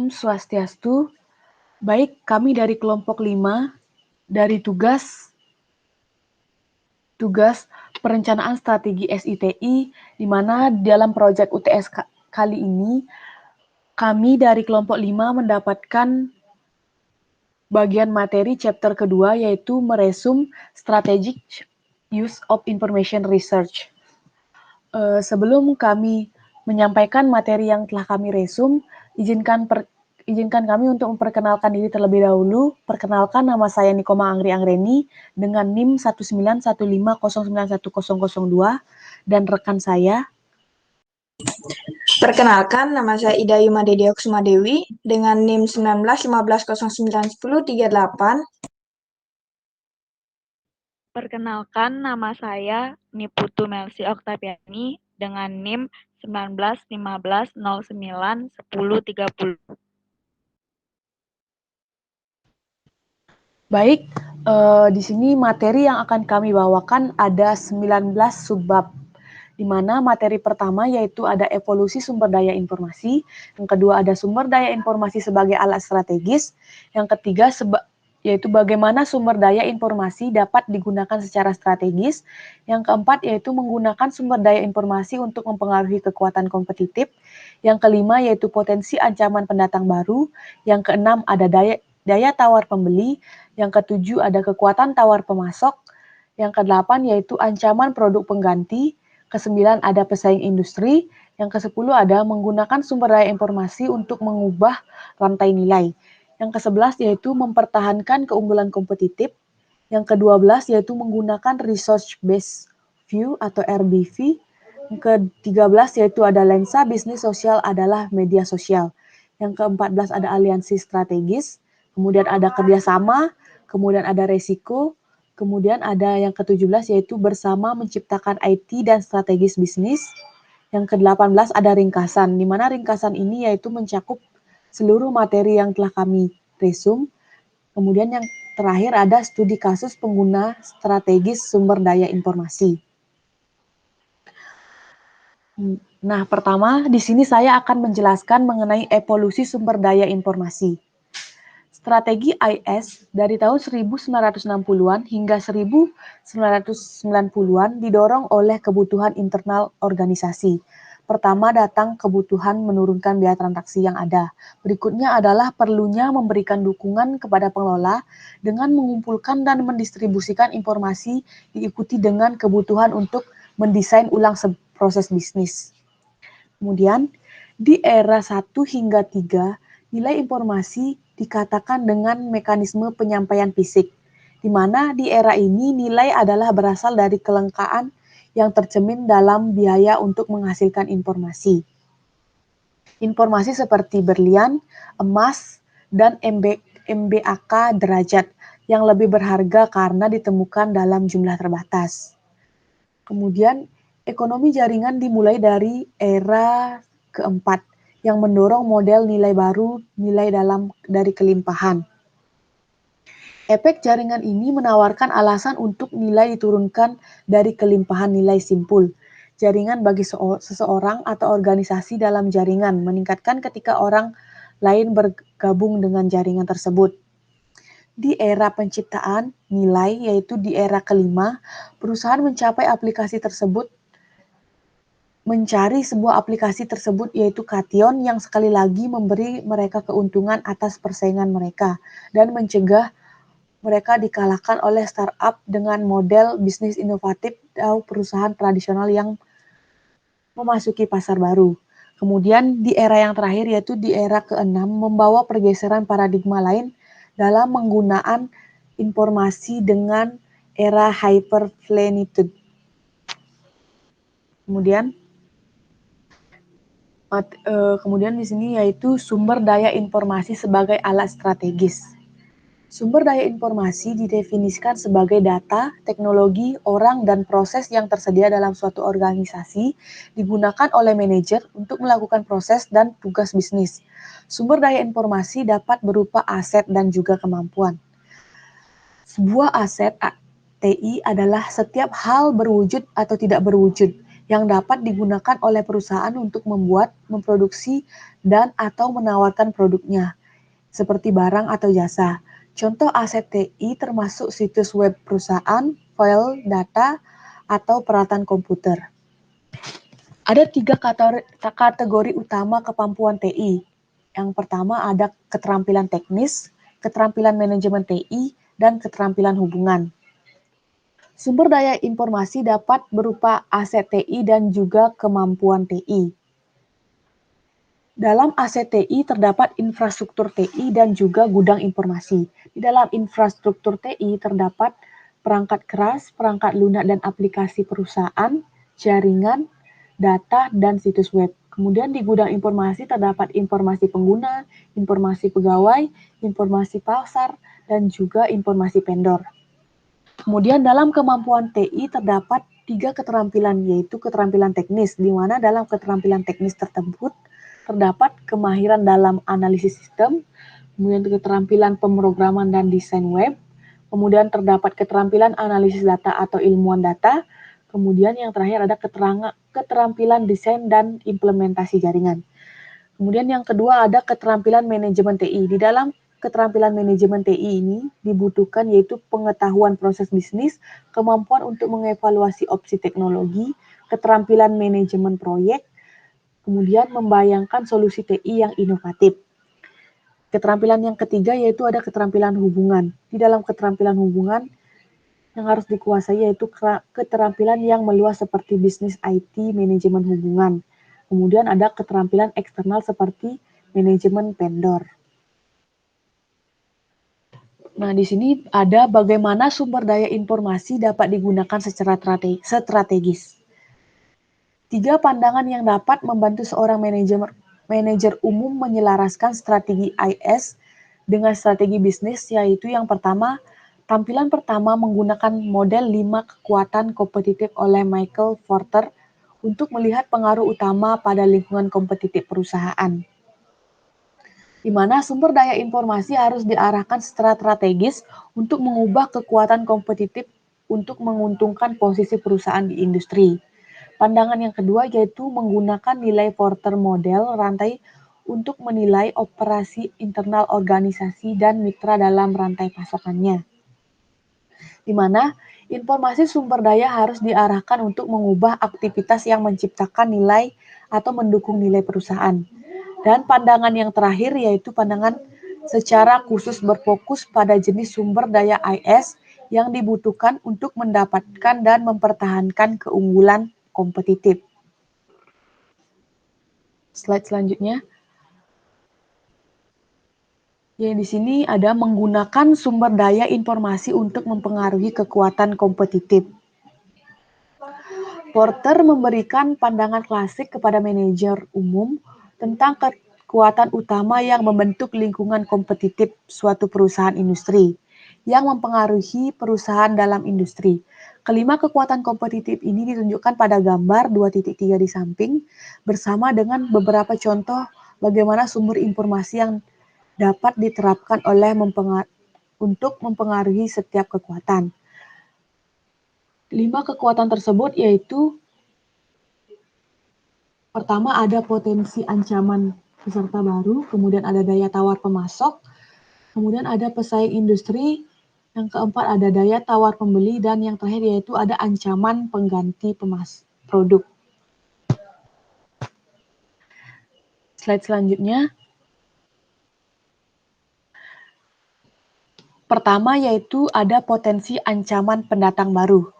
Om Swastiastu. Baik, kami dari kelompok 5 dari tugas perencanaan strategi SITI, di mana dalam proyek UTS kali ini kami dari kelompok 5 mendapatkan bagian materi chapter kedua, yaitu meresum Strategic Use of Information Research. Sebelum kami menyampaikan materi yang telah kami resum, izinkan kami untuk memperkenalkan diri terlebih dahulu. Perkenalkan, nama saya Nikoma Angri Angreni dengan NIM 19150910002 dan rekan saya. Perkenalkan, nama saya Ida Yuma Dedia Kusuma Dewi dengan NIM 1915091038. Perkenalkan, nama saya Niputu Melsi Oktaviani dengan NIM 1915091030. Baik, di sini materi yang akan kami bawakan ada 19 subbab, di mana materi pertama yaitu ada evolusi sumber daya informasi, yang kedua ada sumber daya informasi sebagai alat strategis, yang ketiga yaitu bagaimana sumber daya informasi dapat digunakan secara strategis, yang keempat yaitu menggunakan sumber daya informasi untuk mempengaruhi kekuatan kompetitif, yang kelima yaitu potensi ancaman pendatang baru, yang keenam ada daya tawar pembeli, yang ketujuh ada kekuatan tawar pemasok, yang kedelapan yaitu ancaman produk pengganti, kesembilan ada pesaing industri, yang kesepuluh ada menggunakan sumber daya informasi untuk mengubah rantai nilai, yang ke-11 yaitu mempertahankan keunggulan kompetitif, yang ke-12 yaitu menggunakan resource based view atau RBV, yang ke-13 yaitu ada lensa bisnis sosial adalah media sosial, yang ke-14 ada aliansi strategis, kemudian ada kerjasama, kemudian ada resiko, kemudian ada yang ke-17 yaitu bersama menciptakan IT dan strategis bisnis, yang ke-18 ada ringkasan, di mana ringkasan ini yaitu mencakup seluruh materi yang telah kami resum. Kemudian yang terakhir ada studi kasus pengguna strategis sumber daya informasi. Nah, pertama di sini saya akan menjelaskan mengenai evolusi sumber daya informasi. Strategi IS dari tahun 1960-an hingga 1990-an didorong oleh kebutuhan internal organisasi. Pertama datang kebutuhan menurunkan biaya transaksi yang ada. Berikutnya adalah perlunya memberikan dukungan kepada pengelola dengan mengumpulkan dan mendistribusikan informasi, diikuti dengan kebutuhan untuk mendesain ulang proses bisnis. Kemudian di era 1 hingga 3, nilai informasi dikatakan dengan mekanisme penyampaian fisik, di mana di era ini nilai adalah berasal dari kelangkaan yang tercermin dalam biaya untuk menghasilkan informasi. Informasi seperti berlian, emas, dan MBAK derajat yang lebih berharga karena ditemukan dalam jumlah terbatas. Kemudian ekonomi jaringan dimulai dari era keempat yang mendorong model nilai baru, nilai dari kelimpahan. Efek jaringan ini menawarkan alasan untuk nilai diturunkan dari kelimpahan nilai simpul. Jaringan bagi seseorang atau organisasi dalam jaringan meningkatkan ketika orang lain bergabung dengan jaringan tersebut. Di era penciptaan nilai, yaitu di era kelima, perusahaan mencari sebuah aplikasi tersebut yaitu Kation yang sekali lagi memberi mereka keuntungan atas persaingan mereka dan mencegah mereka dikalahkan oleh startup dengan model bisnis inovatif atau perusahaan tradisional yang memasuki pasar baru. Kemudian di era yang terakhir yaitu di era ke-6 membawa pergeseran paradigma lain dalam menggunakan informasi dengan era hyperplenitude. Kemudian di sini yaitu sumber daya informasi sebagai alat strategis. Sumber daya informasi didefinisikan sebagai data, teknologi, orang, dan proses yang tersedia dalam suatu organisasi digunakan oleh manajer untuk melakukan proses dan tugas bisnis. Sumber daya informasi dapat berupa aset dan juga kemampuan. Sebuah aset TI adalah setiap hal berwujud atau tidak berwujud yang dapat digunakan oleh perusahaan untuk membuat, memproduksi, dan atau menawarkan produknya, seperti barang atau jasa. Contoh aset TI termasuk situs web perusahaan, file data, atau peralatan komputer. Ada 3 kategori utama kemampuan TI. Yang pertama ada keterampilan teknis, keterampilan manajemen TI, dan keterampilan hubungan. Sumber daya informasi dapat berupa aset TI dan juga kemampuan TI. Dalam aset TI terdapat infrastruktur TI dan juga gudang informasi. Di dalam infrastruktur TI terdapat perangkat keras, perangkat lunak dan aplikasi perusahaan, jaringan, data, dan situs web. Kemudian di gudang informasi terdapat informasi pengguna, informasi pegawai, informasi pasar, dan juga informasi vendor. Kemudian dalam kemampuan TI terdapat 3 keterampilan, yaitu keterampilan teknis, di mana dalam keterampilan teknis tersebut terdapat kemahiran dalam analisis sistem, kemudian keterampilan pemrograman dan desain web, kemudian terdapat keterampilan analisis data atau ilmuwan data, kemudian yang terakhir ada keterampilan desain dan implementasi jaringan. Kemudian yang kedua ada keterampilan manajemen TI. Di dalam keterampilan manajemen TI ini dibutuhkan yaitu pengetahuan proses bisnis, kemampuan untuk mengevaluasi opsi teknologi, keterampilan manajemen proyek, kemudian membayangkan solusi TI yang inovatif. Keterampilan yang ketiga yaitu ada keterampilan hubungan. Di dalam keterampilan hubungan yang harus dikuasai yaitu keterampilan yang meluas seperti bisnis IT, manajemen hubungan. Kemudian ada keterampilan eksternal seperti manajemen vendor. Nah, di sini ada bagaimana sumber daya informasi dapat digunakan secara strategis. 3 pandangan yang dapat membantu seorang manajer umum menyelaraskan strategi IS dengan strategi bisnis, yaitu yang pertama, tampilan pertama menggunakan model 5 kekuatan kompetitif oleh Michael Porter untuk melihat pengaruh utama pada lingkungan kompetitif perusahaan, di mana sumber daya informasi harus diarahkan secara strategis untuk mengubah kekuatan kompetitif untuk menguntungkan posisi perusahaan di industri. Pandangan yang kedua yaitu menggunakan nilai Porter model rantai untuk menilai operasi internal organisasi dan mitra dalam rantai pasokannya, di mana informasi sumber daya harus diarahkan untuk mengubah aktivitas yang menciptakan nilai atau mendukung nilai perusahaan. Dan pandangan yang terakhir yaitu pandangan secara khusus berfokus pada jenis sumber daya IS yang dibutuhkan untuk mendapatkan dan mempertahankan keunggulan kompetitif. Slide selanjutnya. Ya, di sini ada menggunakan sumber daya informasi untuk mempengaruhi kekuatan kompetitif. Porter memberikan pandangan klasik kepada manajer umum tentang kekuatan utama yang membentuk lingkungan kompetitif suatu perusahaan industri, yang mempengaruhi perusahaan dalam industri. Kelima kekuatan kompetitif ini ditunjukkan pada gambar 2.3 di samping, bersama dengan beberapa contoh bagaimana sumber informasi yang dapat diterapkan oleh untuk mempengaruhi setiap kekuatan. 5 kekuatan tersebut yaitu pertama ada potensi ancaman peserta baru, kemudian ada daya tawar pemasok, kemudian ada pesaing industri, yang keempat ada daya tawar pembeli, dan yang terakhir yaitu ada ancaman pengganti produk. Slide selanjutnya. Pertama yaitu ada potensi ancaman pendatang baru.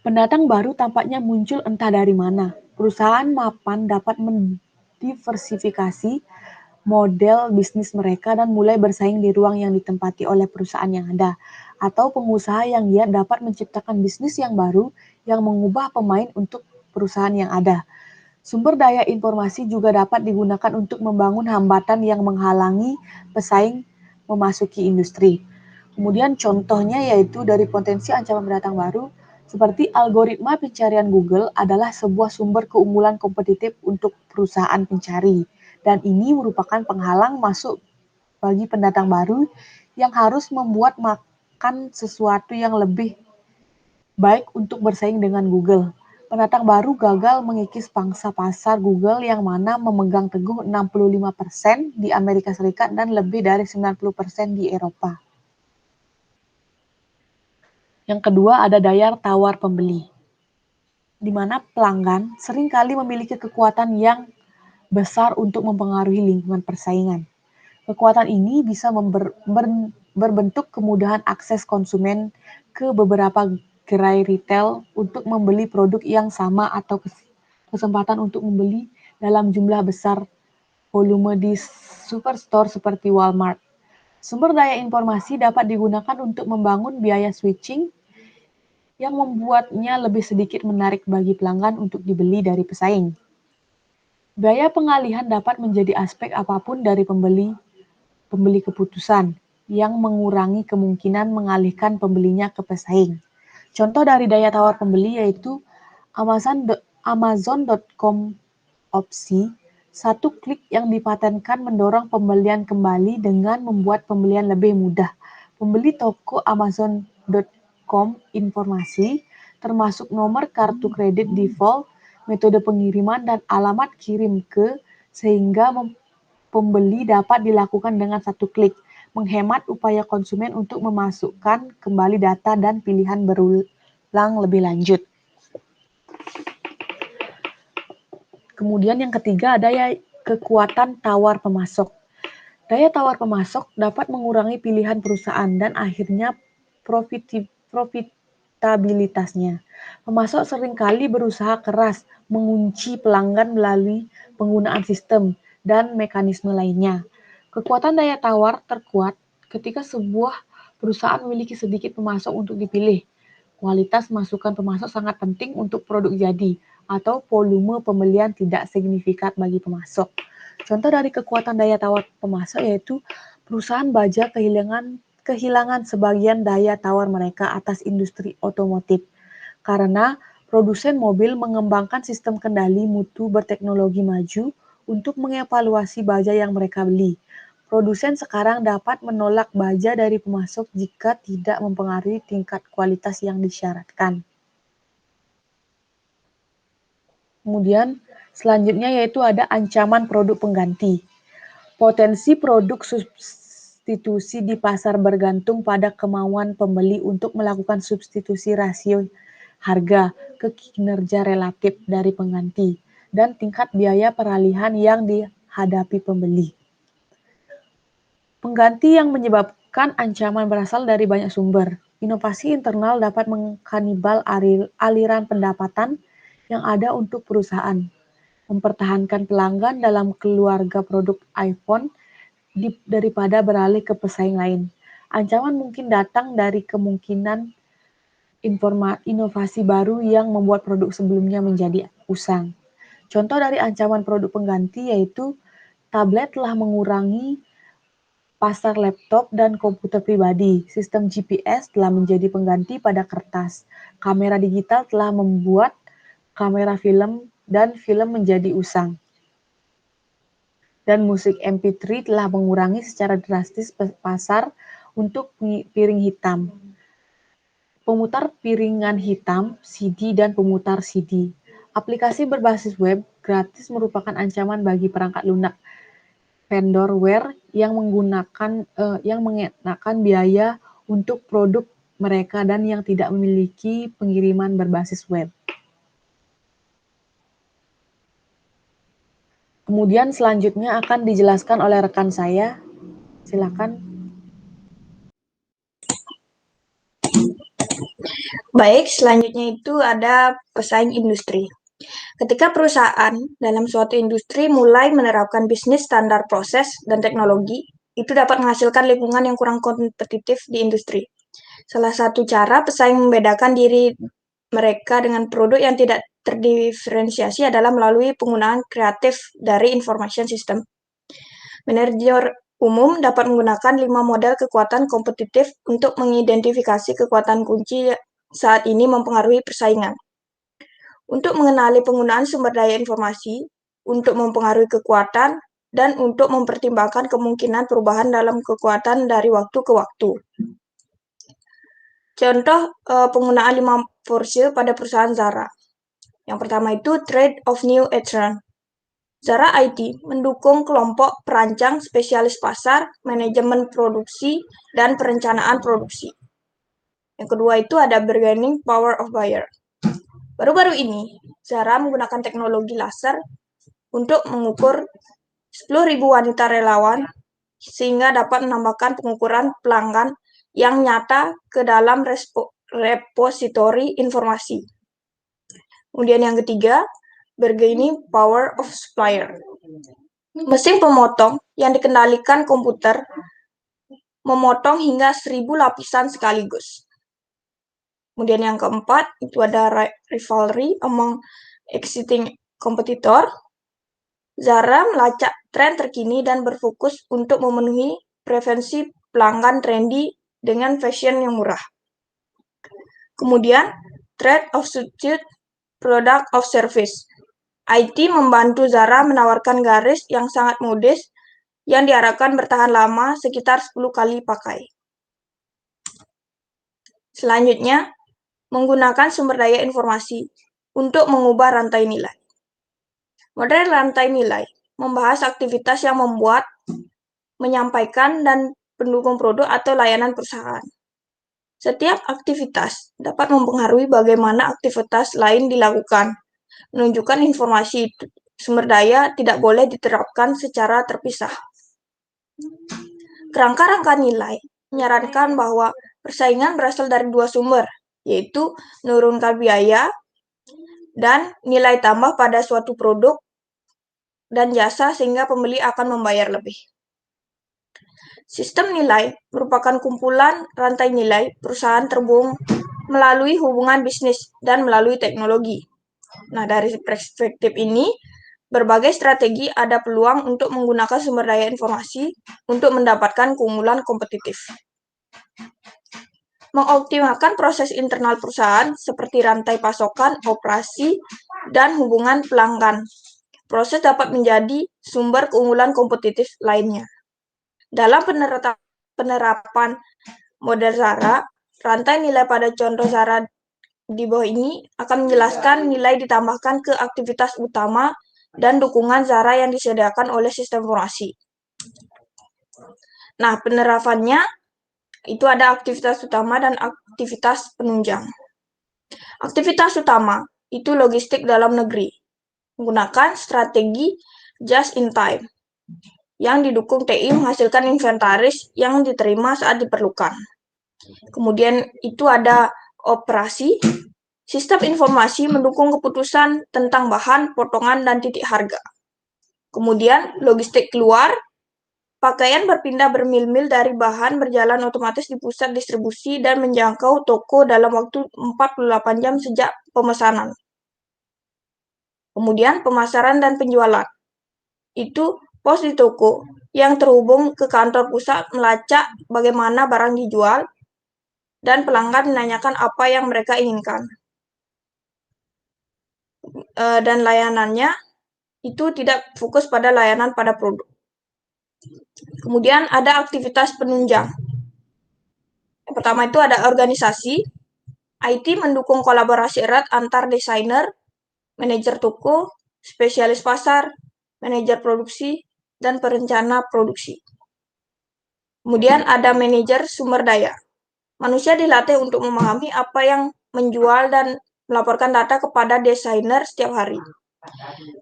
Pendatang baru tampaknya muncul entah dari mana. Perusahaan mapan dapat mendiversifikasi model bisnis mereka dan mulai bersaing di ruang yang ditempati oleh perusahaan yang ada. Atau pengusaha yang giat dapat menciptakan bisnis yang baru yang mengubah pemain untuk perusahaan yang ada. Sumber daya informasi juga dapat digunakan untuk membangun hambatan yang menghalangi pesaing memasuki industri. Kemudian contohnya yaitu dari potensi ancaman pendatang baru, seperti algoritma pencarian Google adalah sebuah sumber keunggulan kompetitif untuk perusahaan pencari, dan ini merupakan penghalang masuk bagi pendatang baru yang harus membuat makan sesuatu yang lebih baik untuk bersaing dengan Google. Pendatang baru gagal mengikis pangsa pasar Google yang mana memegang teguh 65% di Amerika Serikat dan lebih dari 90% di Eropa. Yang kedua ada daya tawar pembeli, di mana pelanggan seringkali memiliki kekuatan yang besar untuk mempengaruhi lingkungan persaingan. Kekuatan ini bisa berbentuk kemudahan akses konsumen ke beberapa gerai retail untuk membeli produk yang sama atau kesempatan untuk membeli dalam jumlah besar volume di superstore seperti Walmart. Sumber daya informasi dapat digunakan untuk membangun biaya switching yang membuatnya lebih sedikit menarik bagi pelanggan untuk dibeli dari pesaing. Biaya pengalihan dapat menjadi aspek apapun dari pembeli keputusan yang mengurangi kemungkinan mengalihkan pembelinya ke pesaing. Contoh dari daya tawar pembeli yaitu Amazon.com opsi satu klik yang dipatenkan mendorong pembelian kembali dengan membuat pembelian lebih mudah. Pembeli toko Amazon.com informasi termasuk nomor kartu kredit default, metode pengiriman, dan alamat kirim ke, sehingga pembeli dapat dilakukan dengan satu klik, menghemat upaya konsumen untuk memasukkan kembali data dan pilihan berulang lebih lanjut. Kemudian yang ketiga ada kekuatan tawar pemasok. Daya tawar pemasok dapat mengurangi pilihan perusahaan dan akhirnya profitabilitasnya. Pemasok seringkali berusaha keras mengunci pelanggan melalui penggunaan sistem dan mekanisme lainnya. Kekuatan daya tawar terkuat ketika sebuah perusahaan memiliki sedikit pemasok untuk dipilih. Kualitas masukan pemasok sangat penting untuk produk jadi, atau volume pembelian tidak signifikan bagi pemasok. Contoh dari kekuatan daya tawar pemasok yaitu perusahaan baja kehilangan sebagian daya tawar mereka atas industri otomotif karena produsen mobil mengembangkan sistem kendali mutu berteknologi maju untuk mengevaluasi baja yang mereka beli. Produsen sekarang dapat menolak baja dari pemasok jika tidak mempengaruhi tingkat kualitas yang disyaratkan. Kemudian selanjutnya yaitu ada ancaman produk pengganti. Potensi produk substitusi di pasar bergantung pada kemauan pembeli untuk melakukan substitusi rasio harga ke kinerja relatif dari pengganti dan tingkat biaya peralihan yang dihadapi pembeli. Pengganti yang menyebabkan ancaman berasal dari banyak sumber. Inovasi internal dapat mengkanibal aliran pendapatan yang ada untuk perusahaan, mempertahankan pelanggan dalam keluarga produk iPhone daripada beralih ke pesaing lain. Ancaman mungkin datang dari kemungkinan inovasi baru yang membuat produk sebelumnya menjadi usang. Contoh dari ancaman produk pengganti yaitu tablet telah mengurangi pasar laptop dan komputer pribadi. Sistem GPS telah menjadi pengganti pada kertas. Kamera digital telah membuat kamera film dan film menjadi usang. Dan musik MP3 telah mengurangi secara drastis pasar untuk piring hitam, pemutar piringan hitam, CD, dan pemutar CD. Aplikasi berbasis web gratis merupakan ancaman bagi perangkat lunak vendorware yang mengenakan biaya untuk produk mereka dan yang tidak memiliki pengiriman berbasis web. Kemudian selanjutnya akan dijelaskan oleh rekan saya. Silakan. Baik, selanjutnya itu ada pesaing industri. Ketika perusahaan dalam suatu industri mulai menerapkan bisnis standar proses dan teknologi, itu dapat menghasilkan lingkungan yang kurang kompetitif di industri. Salah satu cara pesaing membedakan diri mereka dengan produk yang tidak terdiferensiasi adalah melalui penggunaan kreatif dari information system. Manajer umum dapat menggunakan 5 model kekuatan kompetitif untuk mengidentifikasi kekuatan kunci saat ini mempengaruhi persaingan. Untuk mengenali penggunaan sumber daya informasi, untuk mempengaruhi kekuatan, dan untuk mempertimbangkan kemungkinan perubahan dalam kekuatan dari waktu ke waktu. Contoh penggunaan 5 Porsche pada perusahaan Zara. Yang pertama itu Trade of New Entrant. Zara IT mendukung kelompok perancang spesialis pasar, manajemen produksi, dan perencanaan produksi. Yang kedua itu ada Bargaining Power of Buyer. Baru-baru ini, Zara menggunakan teknologi laser untuk mengukur 10.000 wanita relawan sehingga dapat menambahkan pengukuran pelanggan yang nyata ke dalam repositori informasi. Kemudian yang ketiga, Bargaining Power of Supplier. Mesin pemotong yang dikendalikan komputer memotong hingga 1.000 lapisan sekaligus. Kemudian yang keempat, itu ada rivalry among existing competitor. Zara melacak tren terkini dan berfokus untuk memenuhi preferensi pelanggan trendy dengan fashion yang murah. Kemudian, Trade of Substitute Product of Service. IT membantu Zara menawarkan garis yang sangat modis yang diharapkan bertahan lama sekitar 10 kali pakai. Selanjutnya, menggunakan sumber daya informasi untuk mengubah rantai nilai. Model rantai nilai membahas aktivitas yang membuat, menyampaikan, dan pendukung produk atau layanan perusahaan. Setiap aktivitas dapat mempengaruhi bagaimana aktivitas lain dilakukan. Menunjukkan informasi itu, sumber daya tidak boleh diterapkan secara terpisah. Kerangka-rangka nilai menyarankan bahwa persaingan berasal dari dua sumber, yaitu menurunkan biaya dan nilai tambah pada suatu produk dan jasa sehingga pembeli akan membayar lebih. Sistem nilai merupakan kumpulan rantai nilai perusahaan terhubung melalui hubungan bisnis dan melalui teknologi. Nah, dari perspektif ini, berbagai strategi ada peluang untuk menggunakan sumber daya informasi untuk mendapatkan keunggulan kompetitif. Mengoptimalkan proses internal perusahaan seperti rantai pasokan, operasi, dan hubungan pelanggan. Proses dapat menjadi sumber keunggulan kompetitif lainnya. Dalam penerapan model Zara, rantai nilai pada contoh Zara di bawah ini akan menjelaskan nilai ditambahkan ke aktivitas utama dan dukungan Zara yang disediakan oleh sistem informasi. Nah, penerapannya itu ada aktivitas utama dan aktivitas penunjang. Aktivitas utama itu logistik dalam negeri, menggunakan strategi just in time, yang didukung TI menghasilkan inventaris yang diterima saat diperlukan. Kemudian itu ada operasi, sistem informasi mendukung keputusan tentang bahan, potongan, dan titik harga. Kemudian logistik keluar, pakaian berpindah bermil-mil dari bahan berjalan otomatis di pusat distribusi dan menjangkau toko dalam waktu 48 jam sejak pemesanan. Kemudian pemasaran dan penjualan. Itu pos di toko yang terhubung ke kantor pusat melacak bagaimana barang dijual dan pelanggan menanyakan apa yang mereka inginkan. Dan layanannya itu tidak fokus pada layanan pada produk. Kemudian ada aktivitas penunjang. Yang pertama itu ada organisasi. IT mendukung kolaborasi erat antar desainer, manajer toko, spesialis pasar, manajer produksi, dan perencana produksi. Kemudian ada manajer sumber daya. Manusia dilatih untuk memahami apa yang menjual dan melaporkan data kepada desainer setiap hari.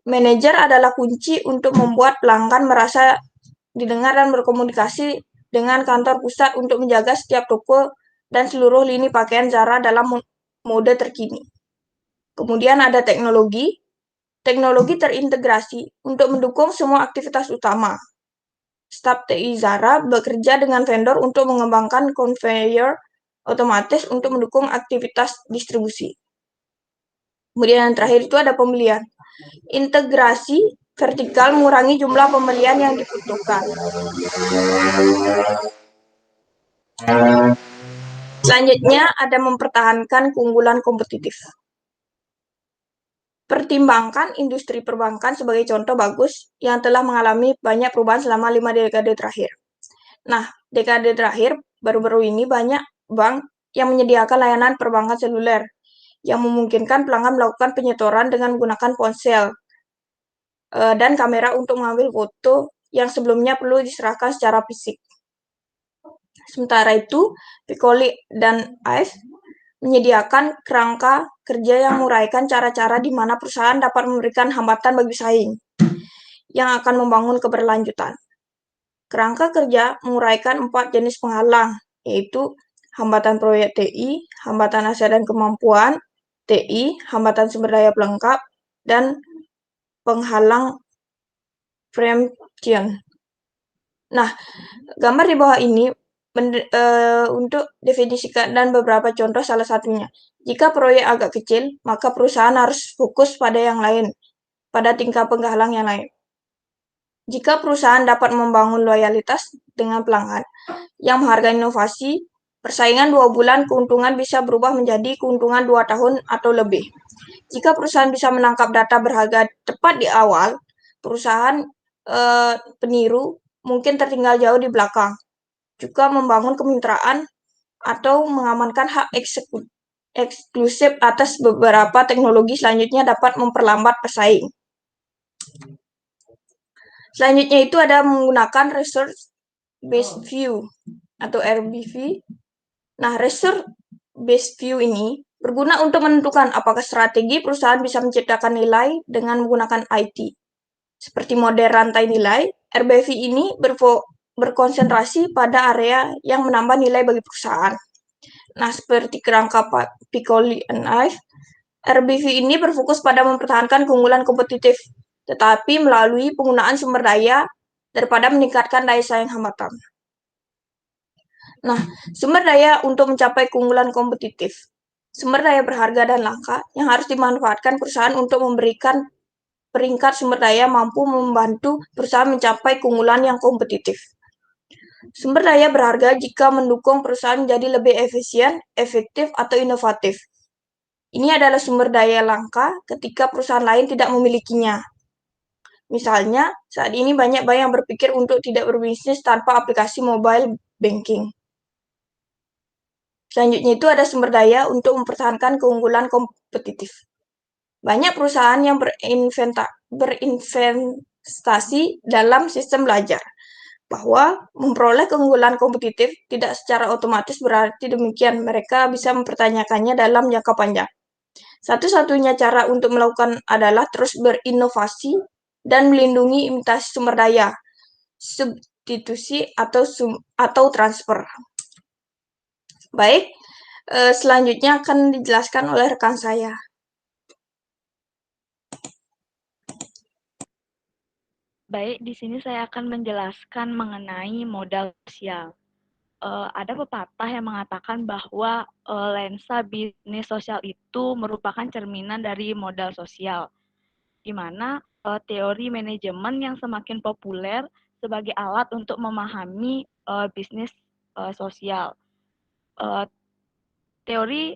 Manajer adalah kunci untuk membuat pelanggan merasa didengar dan berkomunikasi dengan kantor pusat untuk menjaga setiap toko dan seluruh lini pakaian Zara dalam mode terkini. Kemudian ada teknologi. Teknologi terintegrasi untuk mendukung semua aktivitas utama. Staf TI Zara bekerja dengan vendor untuk mengembangkan conveyor otomatis untuk mendukung aktivitas distribusi. Kemudian yang terakhir itu ada pembelian. Integrasi vertikal mengurangi jumlah pembelian yang dibutuhkan. Selanjutnya ada mempertahankan keunggulan kompetitif. Pertimbangkan industri perbankan sebagai contoh bagus yang telah mengalami banyak perubahan selama 5 dekade terakhir. Nah, dekade terakhir baru-baru ini banyak bank yang menyediakan layanan perbankan seluler yang memungkinkan pelanggan melakukan penyetoran dengan menggunakan ponsel dan kamera untuk mengambil foto yang sebelumnya perlu diserahkan secara fisik. Sementara itu, Piccoli dan Ive menyediakan kerangka kerja yang menguraikan cara-cara di mana perusahaan dapat memberikan hambatan bagi pesaing yang akan membangun keberlanjutan. Kerangka kerja menguraikan 4 jenis penghalang, yaitu hambatan proyek TI, hambatan aset dan kemampuan TI, hambatan sumber daya pelengkap, dan penghalang preemption. Nah, gambar di bawah ini untuk definisikan dan beberapa contoh salah satunya. Jika proyek agak kecil, maka perusahaan harus fokus pada yang lain, pada tingkat penghalang yang lain. Jika perusahaan dapat membangun loyalitas dengan pelanggan yang menghargai inovasi, persaingan 2 bulan keuntungan bisa berubah menjadi keuntungan 2 tahun atau lebih. Jika perusahaan bisa menangkap data berharga tepat di awal, perusahaan peniru mungkin tertinggal jauh di belakang. Juga membangun kemitraan atau mengamankan hak eksklusif atas beberapa teknologi selanjutnya dapat memperlambat pesaing. Selanjutnya itu ada menggunakan Research Based View atau RBV. Nah, Research Based View ini berguna untuk menentukan apakah strategi perusahaan bisa menciptakan nilai dengan menggunakan IT. Seperti model rantai nilai, RBV ini berkonsentrasi pada area yang menambah nilai bagi perusahaan. Nah, seperti kerangka Piccoli and Ive, RBV ini berfokus pada mempertahankan keunggulan kompetitif, tetapi melalui penggunaan sumber daya daripada meningkatkan daya saing hambatan. Nah, sumber daya untuk mencapai keunggulan kompetitif. Sumber daya berharga dan langka yang harus dimanfaatkan perusahaan untuk memberikan peringkat sumber daya mampu membantu perusahaan mencapai keunggulan yang kompetitif. Sumber daya berharga jika mendukung perusahaan menjadi lebih efisien, efektif, atau inovatif. Ini adalah sumber daya langka ketika perusahaan lain tidak memilikinya. Misalnya, saat ini banyak bank yang berpikir untuk tidak berbisnis tanpa aplikasi mobile banking. Selanjutnya itu ada sumber daya untuk mempertahankan keunggulan kompetitif. Banyak perusahaan yang berinvestasi dalam sistem belajar, bahwa memperoleh keunggulan kompetitif tidak secara otomatis berarti demikian mereka bisa mempertanyakannya dalam jangka panjang. Satu-satunya cara untuk melakukan adalah terus berinovasi dan melindungi imitasi sumber daya, substitusi atau transfer. Baik, selanjutnya akan dijelaskan oleh rekan saya. Baik, di sini saya akan menjelaskan mengenai modal sosial. Ada pepatah yang mengatakan bahwa lensa bisnis sosial itu merupakan cerminan dari modal sosial, di mana teori manajemen yang semakin populer sebagai alat untuk memahami bisnis sosial. Teori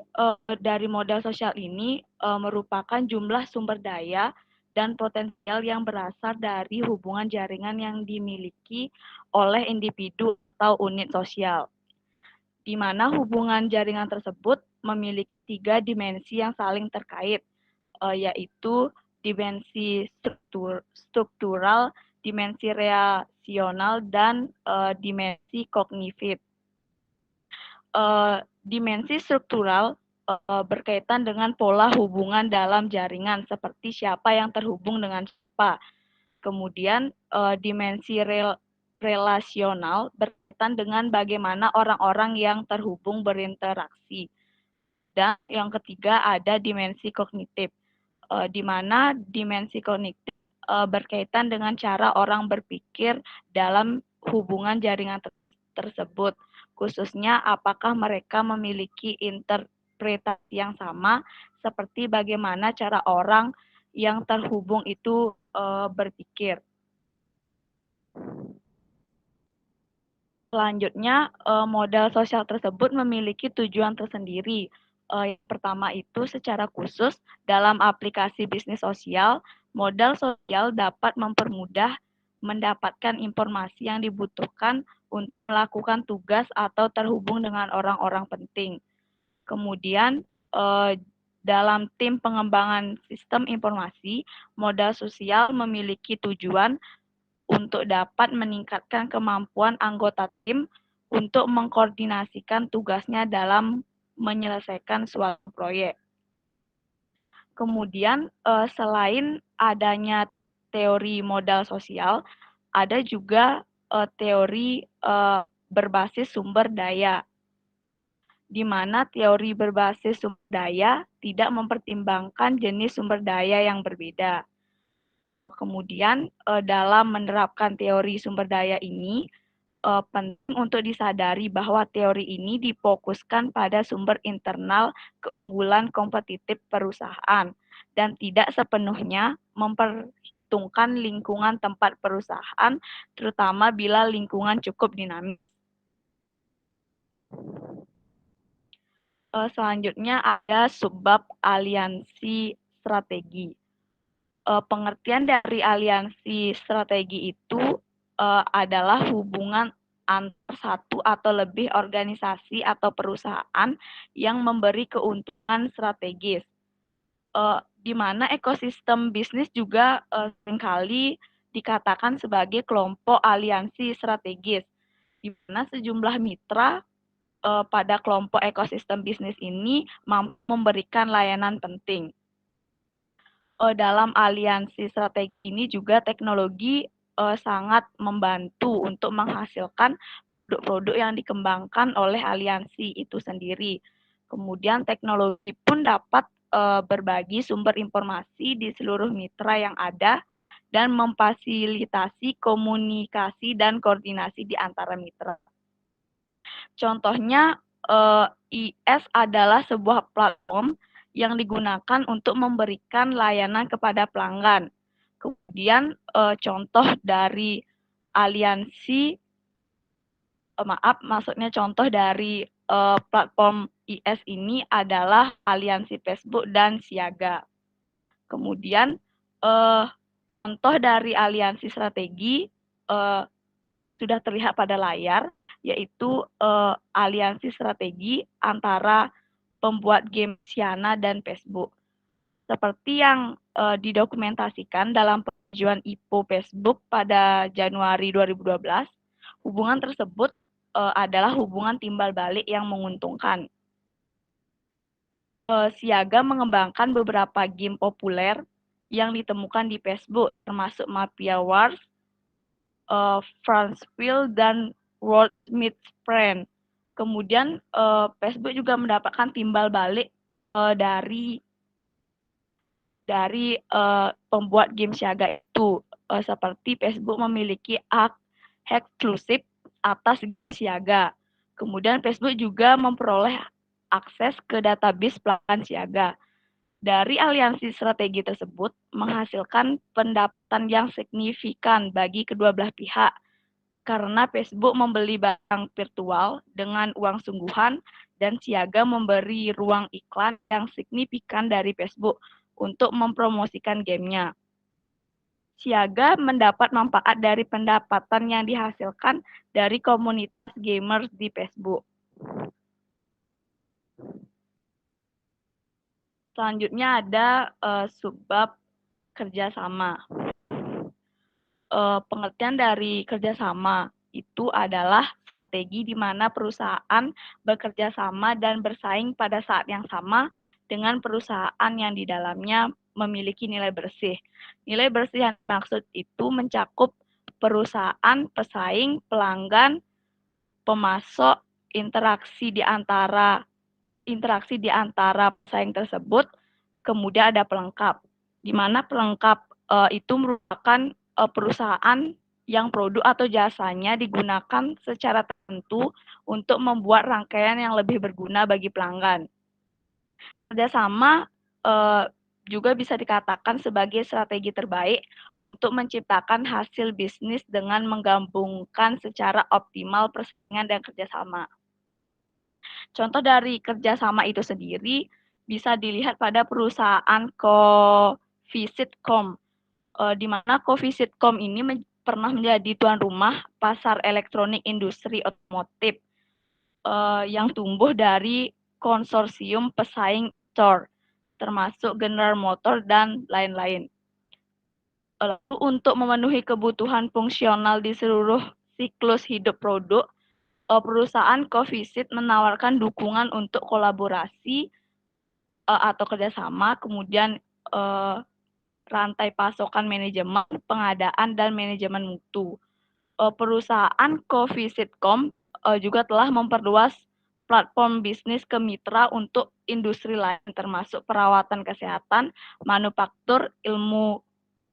dari modal sosial ini merupakan jumlah sumber daya dan potensial yang berasal dari hubungan jaringan yang dimiliki oleh individu atau unit sosial, di mana hubungan jaringan tersebut memiliki 3 dimensi yang saling terkait, yaitu dimensi struktural, dimensi relasional, dan dimensi kognitif. Dimensi struktural berkaitan dengan pola hubungan dalam jaringan, seperti siapa yang terhubung dengan siapa. Kemudian dimensi relasional berkaitan dengan bagaimana orang-orang yang terhubung berinteraksi. Dan yang ketiga ada dimensi kognitif, di mana dimensi kognitif berkaitan dengan cara orang berpikir dalam hubungan jaringan tersebut, khususnya apakah mereka memiliki interpretasi yang sama seperti bagaimana cara orang yang terhubung itu berpikir. Selanjutnya, modal sosial tersebut memiliki tujuan tersendiri. Yang pertama itu secara khusus dalam aplikasi bisnis sosial, modal sosial dapat mempermudah mendapatkan informasi yang dibutuhkan untuk melakukan tugas atau terhubung dengan orang-orang penting. Kemudian dalam tim pengembangan sistem informasi, modal sosial memiliki tujuan untuk dapat meningkatkan kemampuan anggota tim untuk mengkoordinasikan tugasnya dalam menyelesaikan suatu proyek. Kemudian, selain adanya teori modal sosial, ada juga teori berbasis sumber daya, di mana teori berbasis sumber daya tidak mempertimbangkan jenis sumber daya yang berbeda. Kemudian, dalam menerapkan teori sumber daya ini, penting untuk disadari bahwa teori ini difokuskan pada sumber internal keunggulan kompetitif perusahaan dan tidak sepenuhnya memperhitungkan lingkungan tempat perusahaan, terutama bila lingkungan cukup dinamis. Selanjutnya ada subbab aliansi strategi. Pengertian dari aliansi strategi itu adalah hubungan antar satu atau lebih organisasi atau perusahaan yang memberi keuntungan strategis. Di mana ekosistem bisnis juga seringkali dikatakan sebagai kelompok aliansi strategis, di mana sejumlah mitra pada kelompok ekosistem bisnis ini mampu memberikan layanan penting. Dalam aliansi strategi ini juga teknologi sangat membantu untuk menghasilkan produk-produk yang dikembangkan oleh aliansi itu sendiri. Kemudian teknologi pun dapat berbagi sumber informasi di seluruh mitra yang ada dan memfasilitasi komunikasi dan koordinasi di antara mitra. Contohnya, IS adalah sebuah platform yang digunakan untuk memberikan layanan kepada pelanggan. Kemudian, contoh dari aliansi, contoh dari platform IS ini adalah aliansi Facebook dan Siaga. Kemudian, contoh dari aliansi strategi sudah terlihat pada layar, yaitu aliansi strategi antara pembuat game Siana dan Facebook. Seperti yang didokumentasikan dalam pengajuan IPO Facebook pada Januari 2012, hubungan tersebut adalah hubungan timbal balik yang menguntungkan. Siaga mengembangkan beberapa game populer yang ditemukan di Facebook, termasuk Mafia Wars, Franceville, dan World Meets Friend. Kemudian Facebook juga mendapatkan timbal balik dari pembuat game Siaga itu, seperti Facebook memiliki hak eksklusif atas Siaga. Kemudian Facebook juga memperoleh akses ke database pelanggan Siaga. Dari aliansi strategi tersebut menghasilkan pendapatan yang signifikan bagi kedua belah pihak, karena Facebook membeli barang virtual dengan uang sungguhan dan Siaga memberi ruang iklan yang signifikan dari Facebook untuk mempromosikan gamenya. Siaga mendapat manfaat dari pendapatan yang dihasilkan dari komunitas gamers di Facebook. Selanjutnya ada subbab kerjasama. Pengertian dari kerjasama itu adalah strategi di mana perusahaan bekerja sama dan bersaing pada saat yang sama dengan perusahaan yang di dalamnya memiliki nilai bersih. Nilai bersih yang dimaksud itu mencakup perusahaan, pesaing, pelanggan, pemasok, interaksi di antara pesaing tersebut, kemudian ada pelengkap, di mana pelengkap itu merupakan perusahaan yang produk atau jasanya digunakan secara tertentu untuk membuat rangkaian yang lebih berguna bagi pelanggan. Kerjasama juga bisa dikatakan sebagai strategi terbaik untuk menciptakan hasil bisnis dengan menggabungkan secara optimal persaingan dan kerjasama. Contoh dari kerjasama itu sendiri bisa dilihat pada perusahaan Covisitcom, di mana Covisitcom ini pernah menjadi tuan rumah pasar elektronik industri otomotif yang tumbuh dari konsorsium pesaing store. termasuk General Motors dan lain-lain. Lalu untuk memenuhi kebutuhan fungsional di seluruh siklus hidup produk, perusahaan Covisit menawarkan dukungan untuk kolaborasi atau kerjasama, kemudian rantai pasokan manajemen, pengadaan, dan manajemen mutu. Perusahaan Covisitcom juga telah memperluas platform bisnis ke mitra untuk industri lain, termasuk perawatan kesehatan, manufaktur, ilmu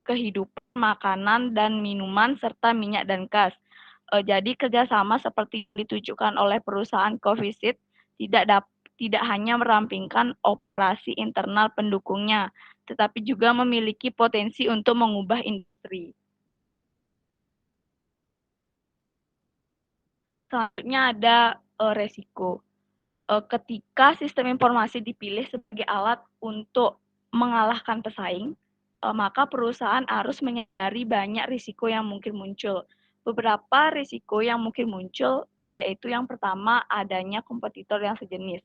kehidupan, makanan dan minuman, serta minyak dan gas. Jadi kerjasama seperti ditujukan oleh perusahaan Covisit tidak hanya merampingkan operasi internal pendukungnya, tetapi juga memiliki potensi untuk mengubah industri. Selanjutnya ada resiko. Ketika sistem informasi dipilih sebagai alat untuk mengalahkan pesaing, maka perusahaan harus menyadari banyak risiko yang mungkin muncul. Beberapa risiko yang mungkin muncul yaitu yang pertama adanya kompetitor yang sejenis,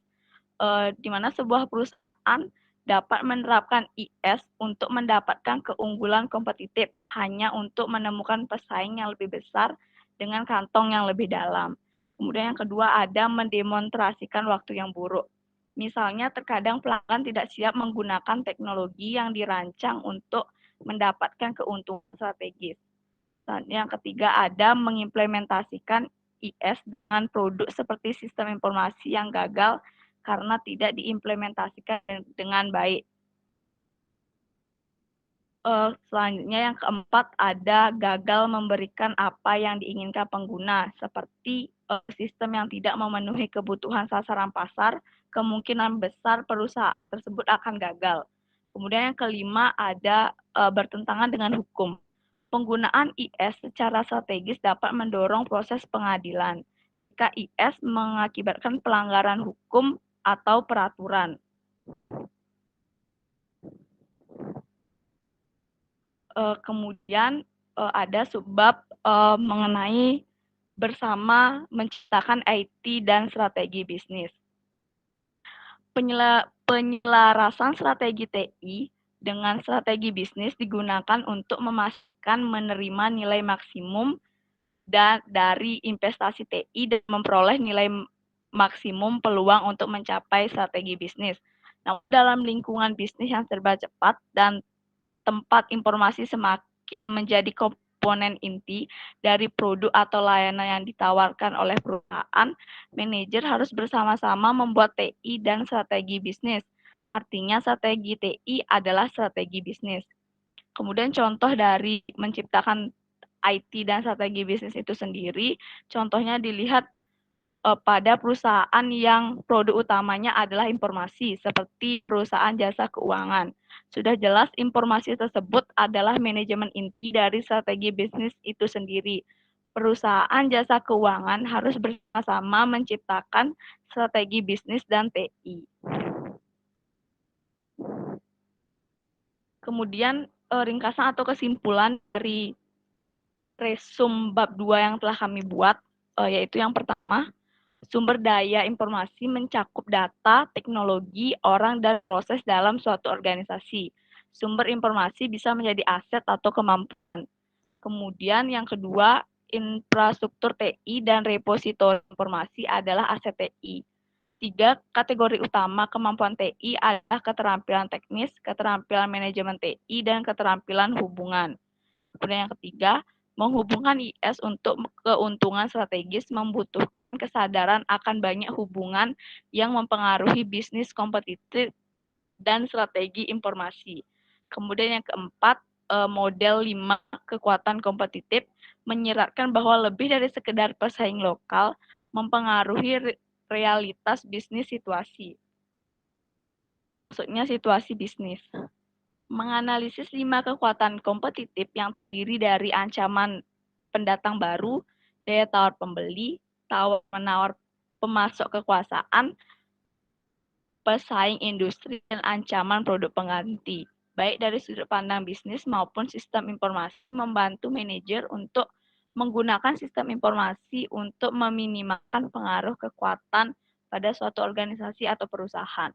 di mana sebuah perusahaan dapat menerapkan IS untuk mendapatkan keunggulan kompetitif hanya untuk menemukan pesaing yang lebih besar dengan kantong yang lebih dalam. Kemudian yang kedua ada mendemonstrasikan waktu yang buruk. Misalnya terkadang pelanggan tidak siap menggunakan teknologi yang dirancang untuk mendapatkan keuntungan strategis. Dan yang ketiga ada mengimplementasikan IS dengan produk seperti sistem informasi yang gagal karena tidak diimplementasikan dengan baik. Selanjutnya yang keempat ada gagal memberikan apa yang diinginkan pengguna, seperti sistem yang tidak memenuhi kebutuhan sasaran pasar, kemungkinan besar perusahaan tersebut akan gagal. Kemudian yang kelima ada bertentangan dengan hukum. Penggunaan IS secara strategis dapat mendorong proses pengadilan jika IS mengakibatkan pelanggaran hukum atau peraturan. Kemudian ada subbab mengenai bersama menciptakan IT dan strategi bisnis. Penyelarasan strategi TI dengan strategi bisnis digunakan untuk memastikan menerima nilai maksimum dari investasi TI dan memperoleh nilai maksimum peluang untuk mencapai strategi bisnis. Namun dalam lingkungan bisnis yang serba cepat dan tempat informasi semakin menjadi komponen inti dari produk atau layanan yang ditawarkan oleh perusahaan, manajer harus bersama-sama membuat TI dan strategi bisnis. Artinya strategi TI adalah strategi bisnis. Kemudian contoh dari menciptakan IT dan strategi bisnis itu sendiri, contohnya dilihat pada perusahaan yang produk utamanya adalah informasi, seperti perusahaan jasa keuangan. Sudah jelas informasi tersebut adalah manajemen inti dari strategi bisnis itu sendiri. Perusahaan jasa keuangan harus bersama-sama menciptakan strategi bisnis dan TI. Kemudian ringkasan atau kesimpulan dari resum bab 2 yang telah kami buat, yaitu yang pertama, sumber daya informasi mencakup data, teknologi, orang, dan proses dalam suatu organisasi. Sumber informasi bisa menjadi aset atau kemampuan. Kemudian yang kedua, infrastruktur TI dan repositori informasi adalah aset TI. 3 kategori utama kemampuan TI adalah keterampilan teknis, keterampilan manajemen TI, dan keterampilan hubungan. Kemudian yang ketiga, menghubungkan IS untuk keuntungan strategis membutuhkan kesadaran akan banyak hubungan yang mempengaruhi bisnis kompetitif dan strategi informasi. Kemudian yang keempat, model 5 kekuatan kompetitif menyiratkan bahwa lebih dari sekedar pesaing lokal mempengaruhi realitas bisnis situasi. Maksudnya situasi bisnis. Menganalisis 5 kekuatan kompetitif yang terdiri dari ancaman pendatang baru, daya tawar pembeli, tawar-menawar pemasok kekuasaan, pesaing industri, dan ancaman produk pengganti. Baik dari sudut pandang bisnis maupun sistem informasi, membantu manajer untuk menggunakan sistem informasi untuk meminimalkan pengaruh kekuatan pada suatu organisasi atau perusahaan.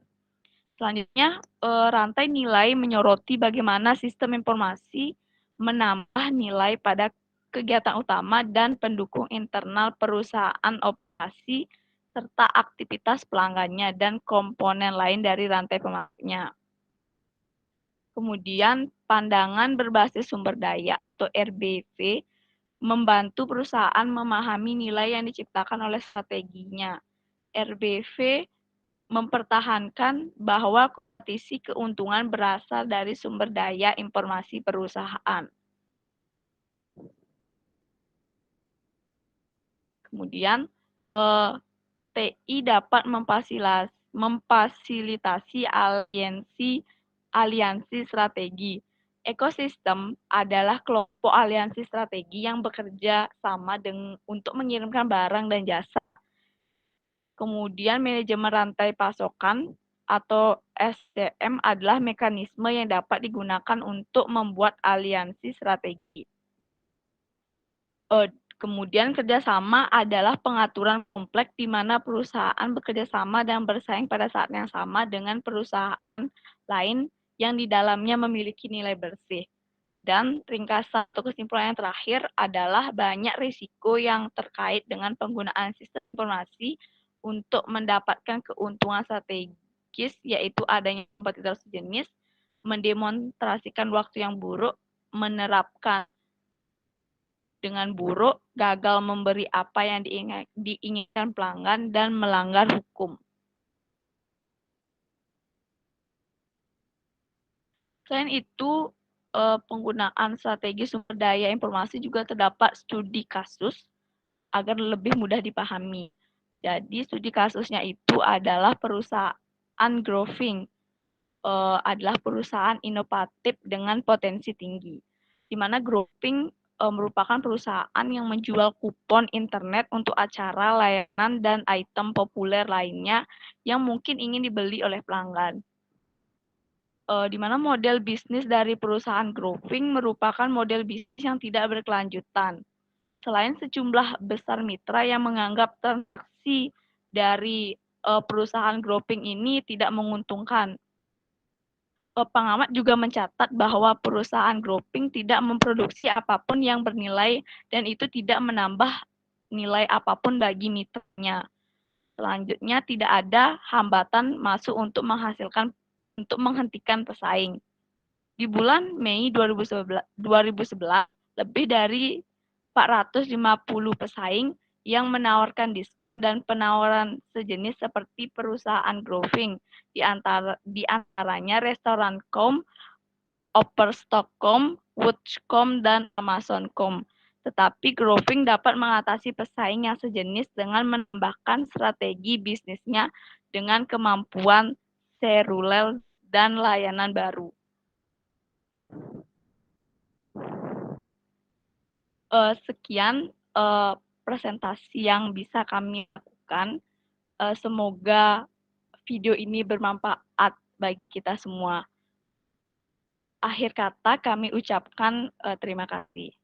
Selanjutnya, rantai nilai menyoroti bagaimana sistem informasi menambah nilai pada kegiatan utama dan pendukung internal perusahaan operasi serta aktivitas pelanggannya dan komponen lain dari rantai pemakainya. Kemudian, pandangan berbasis sumber daya atau RBV membantu perusahaan memahami nilai yang diciptakan oleh strateginya. RBV mempertahankan bahwa kompetisi keuntungan berasal dari sumber daya informasi perusahaan. Kemudian, TI dapat memfasilitasi aliansi strategi. Ekosistem adalah kelompok aliansi strategi yang bekerja sama untuk mengirimkan barang dan jasa. Kemudian manajemen rantai pasokan atau SCM adalah mekanisme yang dapat digunakan untuk membuat aliansi strategi. Kemudian kerjasama adalah pengaturan kompleks di mana perusahaan bekerjasama dan bersaing pada saat yang sama dengan perusahaan lain yang di dalamnya memiliki nilai bersih. Dan ringkasan atau kesimpulan yang terakhir adalah banyak risiko yang terkait dengan penggunaan sistem informasi untuk mendapatkan keuntungan strategis, yaitu adanya kompetitor sejenis, mendemonstrasikan waktu yang buruk, menerapkan dengan buruk, gagal memberi apa yang diinginkan pelanggan, dan melanggar hukum. Selain itu, penggunaan strategi sumber daya informasi juga terdapat studi kasus agar lebih mudah dipahami. Jadi studi kasusnya itu adalah perusahaan growing, adalah perusahaan inovatif dengan potensi tinggi, di mana growing merupakan perusahaan yang menjual kupon internet untuk acara, layanan, dan item populer lainnya yang mungkin ingin dibeli oleh pelanggan. Di mana model bisnis dari perusahaan growing merupakan model bisnis yang tidak berkelanjutan. Selain sejumlah besar mitra yang menganggap transaksi dari perusahaan growing ini tidak menguntungkan, pengamat juga mencatat bahwa perusahaan growing tidak memproduksi apapun yang bernilai dan itu tidak menambah nilai apapun bagi mitranya. Selanjutnya, tidak ada hambatan masuk untuk menghentikan pesaing. Di bulan Mei 2011, lebih dari 450 pesaing yang menawarkan diskon dan penawaran sejenis seperti perusahaan growing, di antaranya Restoran.com, Overstock.com, Wood.com, dan Amazon.com. Tetapi growing dapat mengatasi pesaing yang sejenis dengan menambahkan strategi bisnisnya dengan kemampuan seruler dan layanan baru. Sekian presentasi yang bisa kami lakukan. Semoga video ini bermanfaat bagi kita semua. Akhir kata kami ucapkan terima kasih.